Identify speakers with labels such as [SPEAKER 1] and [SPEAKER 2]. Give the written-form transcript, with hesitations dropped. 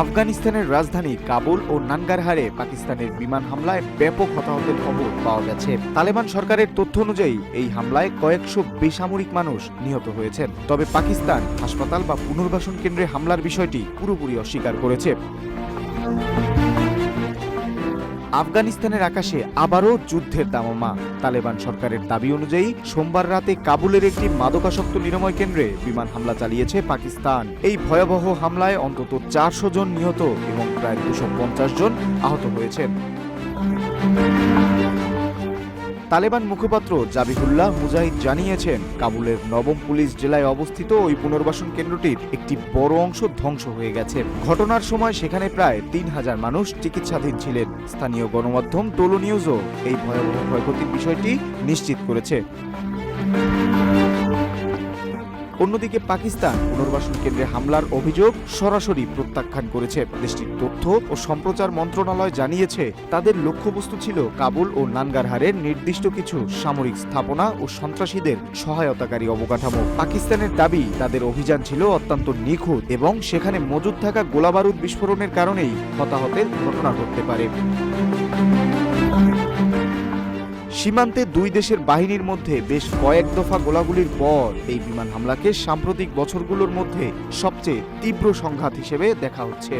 [SPEAKER 1] আফগানিস্তানের রাজধানী কাবুল ও নানগারহারে পাকিস্তানের বিমান হামলায় ব্যাপক হতাহতের খবর পাওয়া গেছে। তালেবান সরকারের তথ্য অনুযায়ী এই হামলায় কয়েকশো বেসামরিক মানুষ নিহত হয়েছেন। তবে পাকিস্তান হাসপাতাল বা পুনর্বাসন কেন্দ্রে হামলার বিষয়টি পুরোপুরি অস্বীকার করেছে। আফগানিস্তানের আকাশে আবারও যুদ্ধের দামামা। তালেবান সরকারের দাবি অনুযায়ী সোমবার রাতে কাবুলের একটি মাদকাসক্ত নিরাময় কেন্দ্রে বিমান হামলা চালিয়েছে পাকিস্তান। এই ভয়াবহ হামলায় অন্তত 400 জন নিহত এবং প্রায় 250 জন আহত হয়েছেন। তালেবান মুখপাত্র জাবিহুল্লাহ মুজাহিদ জানিয়েছেন, কাবুলের নবম পুলিশ জেলায় অবস্থিত ওই পুনর্বাসন কেন্দ্রটির একটি বড় অংশ ধ্বংস হয়ে গেছে। ঘটনার সময় সেখানে প্রায় 3000 মানুষ চিকিৎসাধীন ছিলেন। স্থানীয় গণমাধ্যম টোলো নিউজও এই ভয়াবহ ক্ষয়ক্ষতির বিষয়টি নিশ্চিত করেছে। অন্যদিকে পাকিস্তান পুনর্বাসন কেন্দ্রে হামলার অভিযোগ সরাসরি প্রত্যাখ্যান করেছে। দেশটির তথ্য ও সম্প্রচার মন্ত্রণালয় জানিয়েছে, তাদের লক্ষ্যবস্তু ছিল কাবুল ও নানগারহারের নির্দিষ্ট কিছু সামরিক স্থাপনা ও সন্ত্রাসীদের সহায়তাকারী অবকাঠামো। পাকিস্তানের দাবি, তাদের অভিযান ছিল অত্যন্ত নিখুঁত এবং সেখানে মজুদ থাকা গোলাবারুদ বিস্ফোরণের কারণেই হতাহতের ঘটনা ঘটতে পারে। সীমান্তে দুই দেশের বাহিনীর মধ্যে বেশ কয়েক দফা গোলাগুলির পর এই বিমান হামলাকে সাম্প্রতিক বছরগুলোর মধ্যে সবচেয়ে তীব্র সংঘাত হিসেবে দেখা হচ্ছে।